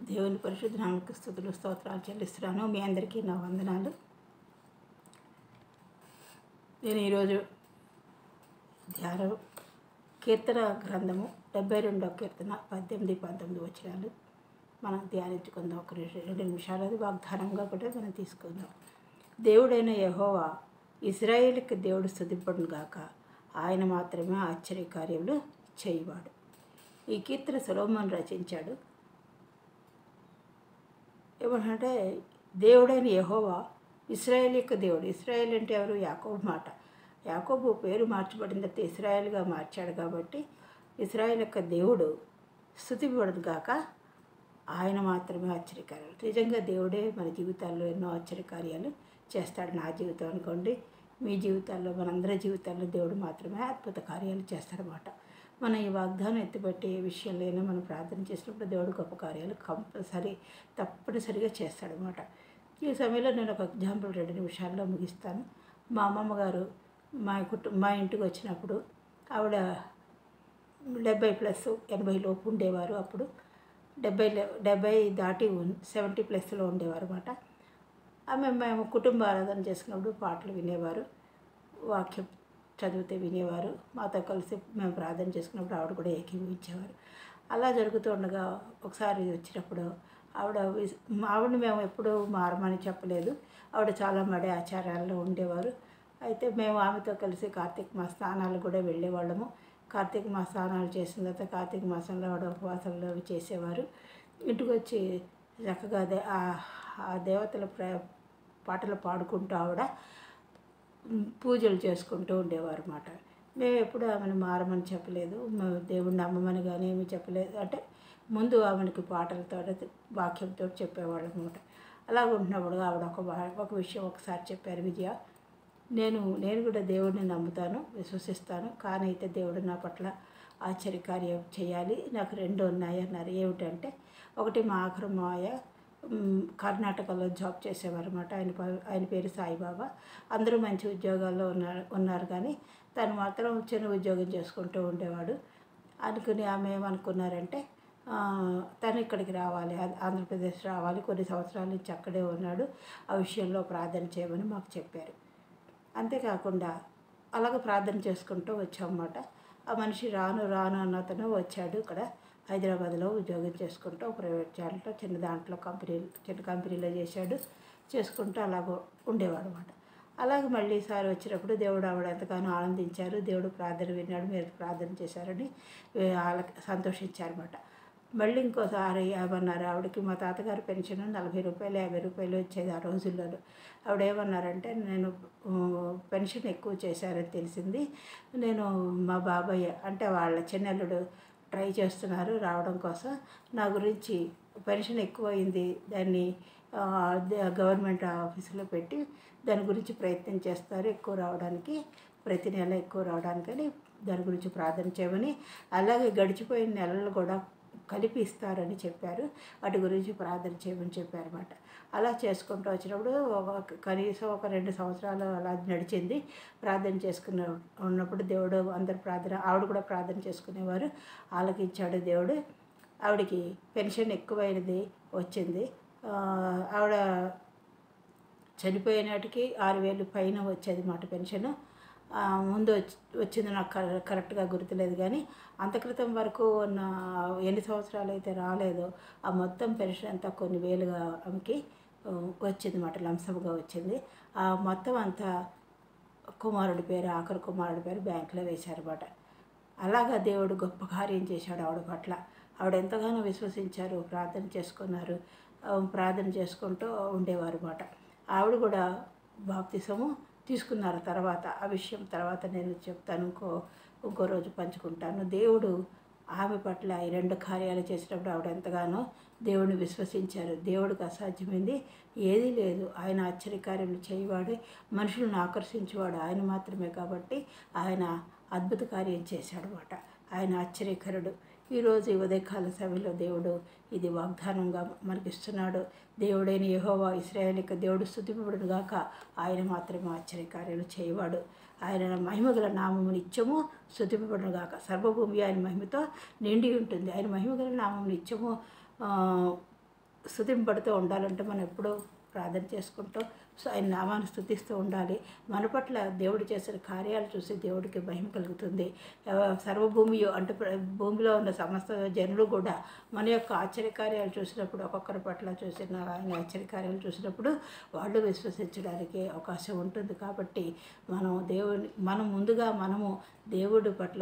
దేవుని పరిశుద్ధ నామమునకు స్తుతులు స్తోత్రాలు చెల్లిస్తున్నాను. మీ అందరికీ నా వందనాలు. నేను ఈరోజు ధ్యానం కీర్తన గ్రంథము 72వ కీర్తన 18, 19 వచనాలు మనం ధ్యానించుకుందాం. ఒక 2 నిమిషాలు అది వాగ్దానంగా కూడా మనం తీసుకుందాం. దేవుడైన యెహోవా ఇశ్రాయేలుకి దేవుడు స్తుతింపడును గాక. ఆయన మాత్రమే ఆశ్చర్యకార్యములు చేయవాడు. ఈ కీర్తన సొలొమోను రచించాడు. ఏమంటే దేవుడైన యెహోవా ఇశ్రాయేల్ యొక్క దేవుడు. ఇశ్రాయేల్ అంటే ఎవరు? యాకోబు మాట. యాకోబు పేరు మార్చబడిన తర్వాత ఇశ్రాయేల్గా మార్చాడు కాబట్టి ఇశ్రాయేల్ యొక్క దేవుడు స్తుతింపబడును గాక. ఆయన మాత్రమే ఆశ్చర్యకార్యాలు. నిజంగా దేవుడే మన జీవితాల్లో ఎన్నో ఆశ్చర్యకార్యాలు చేస్తాడు. నా జీవితం అనుకోండి, మీ జీవితాల్లో, మనందరి జీవితాల్లో దేవుడు మాత్రమే అద్భుత కార్యాలు చేస్తాడనమాట. మనం ఈ వాగ్దానం ఎత్తిపెట్టి ఏ విషయంలో అయినా మనం ప్రార్థన చేసినప్పుడు దేవుడు గొప్ప కార్యాలు తప్పనిసరిగా చేస్తాడనమాట. ఈ సమయంలో నేను ఒక ఎగ్జాంపుల్ 2 నిమిషాల్లో ముగిస్తాను. మా అమ్మమ్మ గారు మా ఇంటికి వచ్చినప్పుడు ఆవిడ 70+, 80 లోపు ఉండేవారు. అప్పుడు 70 దాటి 70+లో ఉండేవారు అన్నమాట. మేము కుటుంబ ఆరాధన చేసుకున్నప్పుడు పాటలు వినేవారు, వాక్యం చదివితే వినేవారు. మాతో కలిసి మేము ప్రార్థన చేసుకున్నప్పుడు ఆవిడ కూడా ఏకీభవించేవారు. అలా జరుగుతూ ఉండగా ఒకసారి వచ్చినప్పుడు ఆవిడని మేము ఎప్పుడూ మారమని చెప్పలేదు. ఆవిడ చాలా మడి ఆచారాల్లో ఉండేవారు. అయితే మేము ఆమెతో కలిసి కార్తీక మాస స్నానాలు కూడా వెళ్ళేవాళ్ళము. కార్తీక మాస స్నానాలు చేసిన తర్వాత కార్తీక మాసంలో ఆవిడ ఉపవాసాలు అవి చేసేవారు. ఇంటికి వచ్చి చక్కగా ఆ దేవతల పాటలు పాడుకుంటూ ఆవిడ పూజలు చేసుకుంటూ ఉండేవారు అన్నమాట. మేము ఎప్పుడు ఆమెను మారమని చెప్పలేదు, దేవుడిని నమ్మమని కానీ ఏమీ చెప్పలేదు. అంటే ముందు ఆమెకి పాటలతో వాక్యంతో చెప్పేవాళ్ళం అన్నమాట. అలాగ ఉంటున్నప్పుడు ఆవిడ ఒక విషయం ఒకసారి చెప్పారు. విజయ, నేను కూడా దేవుడిని నమ్ముతాను, విశ్వసిస్తాను, కానీ అయితే దేవుడు నా పట్ల ఆశ్చర్యకార్యం చేయాలి. నాకు 2 ఉన్నాయి అన్నారు. ఏమిటంటే, ఒకటి మా ఆఖరు మాయ కర్ణాటకలో జాబ్ చేసేవారు అన్నమాట. ఆయన పేరు సాయిబాబా. అందరూ మంచి ఉద్యోగాల్లో ఉన్నారు కానీ తను మాత్రం చిన్న ఉద్యోగం చేసుకుంటూ ఉండేవాడు. అనుకుని ఆమె ఏమనుకున్నారంటే, తను ఇక్కడికి రావాలి, ఆంధ్రప్రదేశ్ రావాలి, కొన్ని సంవత్సరాల నుంచి అక్కడే ఉన్నాడు, ఆ విషయంలో ప్రార్థన చేయమని మాకు చెప్పారు. అంతేకాకుండా అలాగ ప్రార్థన చేసుకుంటూ వచ్చామన్నమాట. ఆ మనిషి రాను అన్న అతను వచ్చాడు. ఇక్కడ హైదరాబాద్లో ఉద్యోగం చేసుకుంటూ ప్రైవేట్ దాంట్లో చిన్న కంపెనీలో చేసుకుంటూ అలాగ ఉండేవాడు అన్నమాట. అలాగే మళ్ళీ ఈసారి వచ్చినప్పుడు దేవుడు ఆవిడ ఎంతగానో ఆనందించారు. దేవుడు ప్రార్థన విన్నాడు, మీరు ప్రార్థన చేశారని వాళ్ళకి సంతోషించారన్నమాట. మళ్ళీ ఇంకోసారి ఏమన్నారు, ఆవిడకి మా తాతగారు పెన్షన్ 40 రూపాయలు 50 రూపాయలు వచ్చేది ఆ రోజుల్లో. ఆవిడ ఏమన్నారంటే, నేను పెన్షన్ ఎక్కువ చేశారని తెలిసింది, నేను మా బాబాయ్ అంటే వాళ్ళ చిన్నల్లుడు ట్రై చేస్తున్నారు రావడం కోసం, నా గురించి పెన్షన్ ఎక్కువైంది, దాన్ని గవర్నమెంట్ ఆఫీసులో పెట్టి దాని గురించి ప్రయత్నం చేస్తారు ఎక్కువ రావడానికి, ప్రతి నెల ఎక్కువ రావడానికని దాని గురించి ప్రార్థన చేయమని, అలాగే గడిచిపోయిన నెలలు కూడా కలిపి ఇస్తారని చెప్పారు, వాటి గురించి ప్రార్థన చేయమని చెప్పారన్నమాట. అలా చేసుకుంటూ వచ్చినప్పుడు కనీసం ఒక 2 సంవత్సరాలు అలా నడిచింది. ప్రార్థన ఉన్నప్పుడు దేవుడు అందరు ఆవిడ కూడా ప్రార్థన చేసుకునేవారు, ఆలకించాడు దేవుడు. ఆవిడకి పెన్షన్ ఎక్కువైనది వచ్చింది. ఆవిడ చనిపోయే నాటికి 6,000 పైన వచ్చేది మాట పెన్షను. ముందు వచ్చింది నాకు కరెక్ట్గా గుర్తులేదు, కానీ అంత క్రితం వరకు ఉన్న ఎన్ని సంవత్సరాలు అయితే రాలేదో ఆ మొత్తం పెన్షన్ అంతా కొన్ని వేలుగా ఆమెకి వచ్చింది మాట, లంసంగా వచ్చింది. ఆ మొత్తం అంతా ఆఖరి కుమారుడి పేరు బ్యాంకులో వేశారన్నమాట. అలాగా దేవుడు గొప్ప కార్యం చేశాడు ఆవిడ పట్ల. ఆవిడ ఎంతగానో విశ్వసించారు, ప్రార్థన చేసుకున్నారు, ప్రార్థన చేసుకుంటూ ఉండేవారు అన్నమాట. ఆవిడ కూడా బాప్తిసము తీసుకున్నారు తర్వాత. ఆ విషయం తర్వాత నేను చెప్తాను, ఇంకో రోజు పంచుకుంటాను. దేవుడు ఆమె పట్ల ఈ 2 కార్యాలు చేసినప్పుడు ఆవిడ ఎంతగానో దేవుడిని విశ్వసించారు. దేవుడికి అసాధ్యమైంది ఏదీ లేదు. ఆయన ఆశ్చర్యకార్యాలు చేయవాడు, మనుషులను ఆకర్షించేవాడు ఆయన మాత్రమే కాబట్టి ఆయన అద్భుత కార్యం చేశాడు అన్నమాట. ఆయన ఆశ్చర్యకరుడు. ఈరోజు ఈ ఉదయకాల సమయంలో దేవుడు ఇది వాగ్దానంగా మనకిస్తున్నాడు. దేవుడైన యెహోవా ఇశ్రాయేలు యొక్క దేవుడు స్తుతింపబడును గాక. ఆయన మాత్రమే ఆశ్చర్యకార్యాలు చేయవాడు. ఆయన మహిమగల నామము నిత్యము స్తుతింపబడును గాక. సర్వభూమి ఆయన మహిమతో నిండి ఉంటుంది. ఆయన మహిమగల నామము నిత్యము స్తుతింపడుతూ ఉండాలంటే మనం ఎప్పుడూ ప్రార్థన చేసుకుంటూ ఆయన నామాన్ని స్తుతిస్తూ ఉండాలి. మన పట్ల దేవుడు చేసిన కార్యాలు చూసి దేవుడికి భయం కలుగుతుంది. సర్వభూమి అంటే భూమిలో ఉన్న సమస్త జనులు కూడా మన యొక్క ఆశ్చర్యకార్యాలు చూసినప్పుడు, ఒక్కొక్కరి పట్ల చూసిన ఆయన ఆశ్చర్యకార్యాలు చూసినప్పుడు వాళ్ళు విశ్వసించడానికి అవకాశం ఉంటుంది. కాబట్టి మనం ముందుగా దేవుడి పట్ల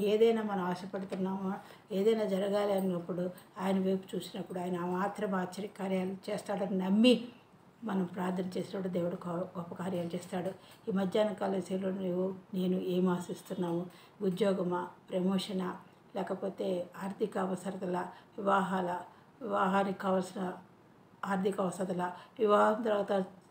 ఏదైనా మనం ఆశపడుతున్నామో, ఏదైనా జరగాలి అన్నప్పుడు ఆయన వైపు చూసినప్పుడు ఆయన మాత్రం ఆశ్చర్యకార్యాలు చేస్తాడని నమ్మి మనం ప్రార్థన చేసినప్పుడు దేవుడు గొప్ప కార్యాలు చేస్తాడు. ఈ మధ్యాహ్న కాల సేవలో నేను ఏం ఆశిస్తున్నాము? ఉద్యోగమా, ప్రమోషనా, లేకపోతే ఆర్థిక అవసరతల, వివాహానికి కావాల్సిన ఆర్థిక అవసరతల, వివాహం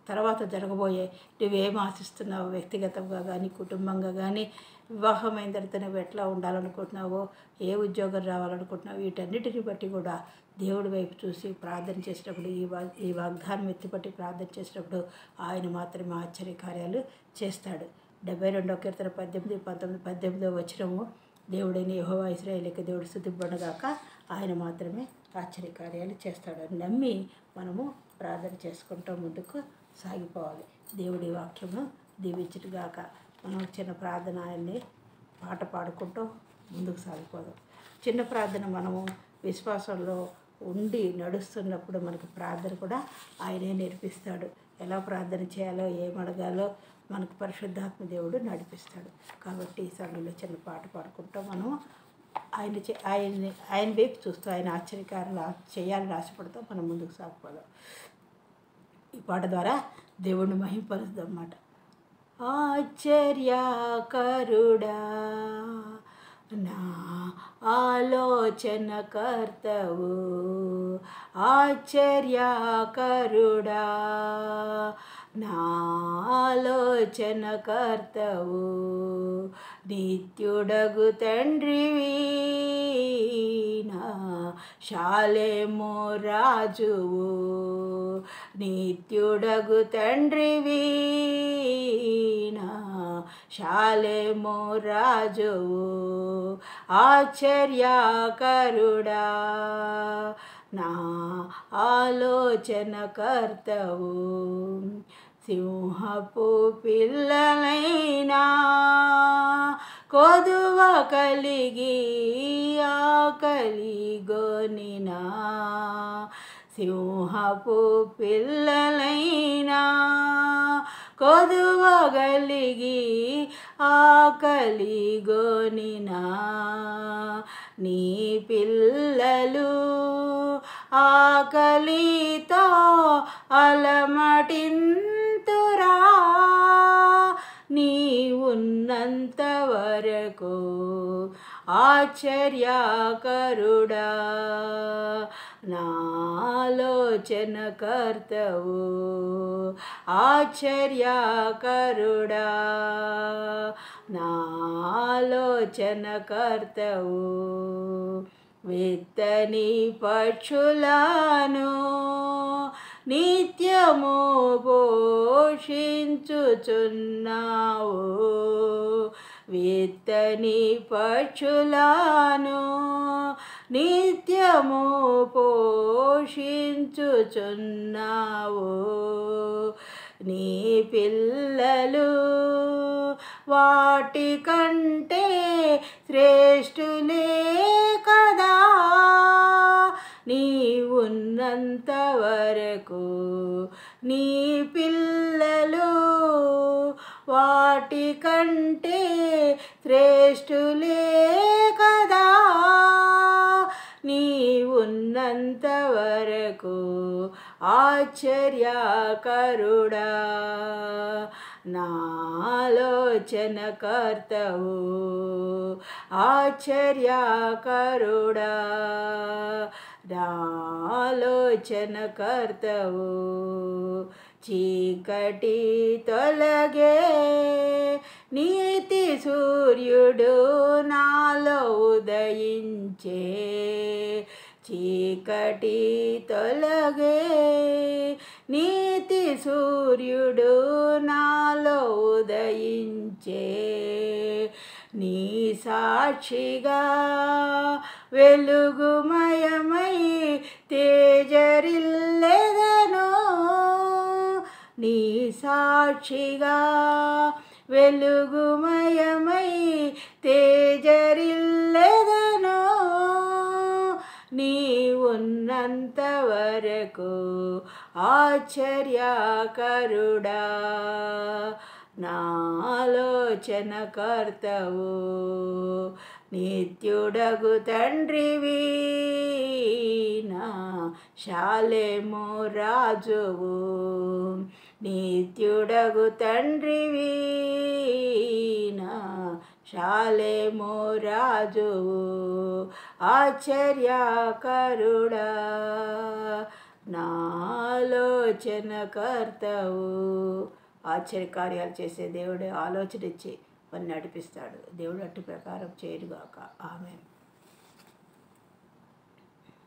తర్వాత జరగబోయే నువ్వేం ఆశిస్తున్నావు? వ్యక్తిగతంగా కానీ, కుటుంబంగా కానీ, వివాహం అయిన తర్వాత నువ్వు ఎట్లా ఉండాలనుకుంటున్నావో, ఏ ఉద్యోగం రావాలనుకుంటున్నావు, వీటన్నిటిని బట్టి కూడా దేవుడి వైపు చూసి ప్రార్థన చేసినప్పుడు, ఈ వాగ్దానం ఎత్తిపట్టి ప్రార్థన చేసినప్పుడు ఆయన మాత్రమే ఆశ్చర్యకార్యాలు చేస్తాడు. 72వ కీర్తన 18, 19, 18 వచనము, దేవుడైన యెహోవా ఇశ్రాయేలుకి దేవుడు స్తుతింపబడుగాక, ఆయన మాత్రమే ఆశ్చర్యకార్యాలు చేస్తాడని నమ్మి మనము ప్రార్థన చేసుకుంటూ ముందుకు సాగిపోవాలి. దేవుడి వాక్యమును దీవించుగాక. మనం చిన్న ప్రార్థన ఆయన్ని పాట పాడుకుంటూ ముందుకు సాగిపోదాం. చిన్న ప్రార్థన మనము విశ్వాసంలో ఉండి నడుస్తున్నప్పుడు మనకు ప్రార్థన కూడా ఆయనే నేర్పిస్తాడు. ఎలా ప్రార్థన చేయాలో, ఏం అడగాలో మనకు పరిశుద్ధాత్మ దేవుడు నడిపిస్తాడు. కాబట్టి ఈ సమయంలో చిన్న పాట పాడుకుంటూ మనం ఆయన వైపు చూస్తూ ఆయన ఆశ్చర్యకార్యాలు చేయాలని ఆశపడుతూ మనం ముందుకు సాగిపోదాం. ఈ పాట ద్వారా దేవుడిని మహింపరుద్దాం అన్నమాట. ఆశ్చర్యకరుడా, నా ఆలోచన కర్తవు, ఆశ్చర్యకరుడా, నా ఆలోచన కర్తవు, నిత్యుడగు తండ్రివి, నా షాలేము రాజువు, నిత్యుడగు తండ్రివి, నా షాలేము రాజువు, ఆశ్చర్యకరుడా, నా ఆలోచన కర్తవు, సింహపు పిల్లలైనా కొదువ కలిగి ఆకలిగొనినా, సింహపు పిల్లలైనా కొదువ కలిగి ఆకలిగొనినా, నీ పిల్లలు ఆకలితో అలమటింతురా, నీ ఉన్నంత వరకు ఆశ్చర్యకరుడా, నా ఆలోచన కర్తవు, ఆశ్చర్యకరుడా, నా ఆలోచన కర్తవు, విత్తని పక్షులను నిత్యము పోషించుచున్నావు, విత్తని పక్షులను నిత్యము పోషించుచున్నావు, నీ పిల్లలు వాటి కంటే శ్రేష్ఠులే కదా, నీ ఉన్నంత వరకు నీ పిల్లలు వాటి కంటే శ్రేష్ఠులే కదా, నీ ఉన్నంత వరకు ఆశ్చర్యకరుడా, నా ఆలోచన కర్తవు, ఆశ్చర్యకరుడా, నా ఆలోచన కర్తవు, చీకటి తొలగే నీతి సూర్యుడు నాలో ఉదయించే, చీకటి తొలగే నీతి సూర్యుడు నాలో ఉదయించే, నీ సాక్షిగా వెలుగుమయమై తేజరిల్లే సాక్షిగా వెలుగుమయమై తేజరిల్లెదను. నీ ఉన్నంత వరకు ఆశ్చర్యకరుడా, నా ఆలోచనకర్తవు, నిత్యుడగు తండ్రివి, నా శాలేము రాజువు. నిత్యుడగు తండ్రివి, నా శాలేము రాజువు. ఆశ్చర్యకరుడా, నా ఆలోచనకర్తవు. ఆశ్చర్యకార్యాలు చేసే దేవుడు ఆలోచన ఇచ్చి వారిని నడిపిస్తాడు. దేవుడు అట్టి ప్రకారం చేయనుగాక. ఆమేన్.